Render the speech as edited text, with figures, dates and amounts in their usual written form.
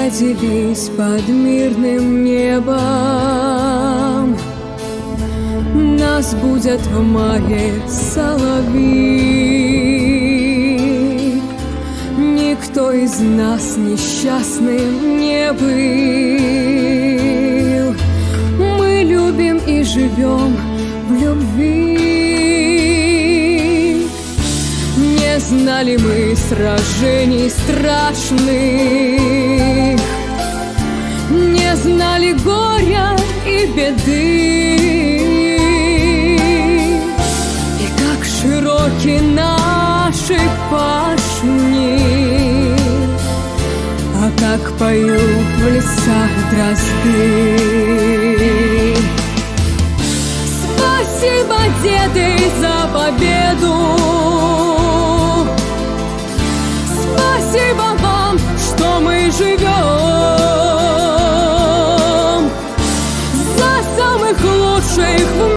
родились под мирным небом. Нас будет в мае соловьи. Никто из нас несчастным не был. Мы любим и живем в любви. Не знали мы сражений страшных, не знали горя и беды. И как широки наши пашни, а как поют в лесах дрозды. Спасибо, деды, за победу. Спасибо вам, что мы живем за самых лучших.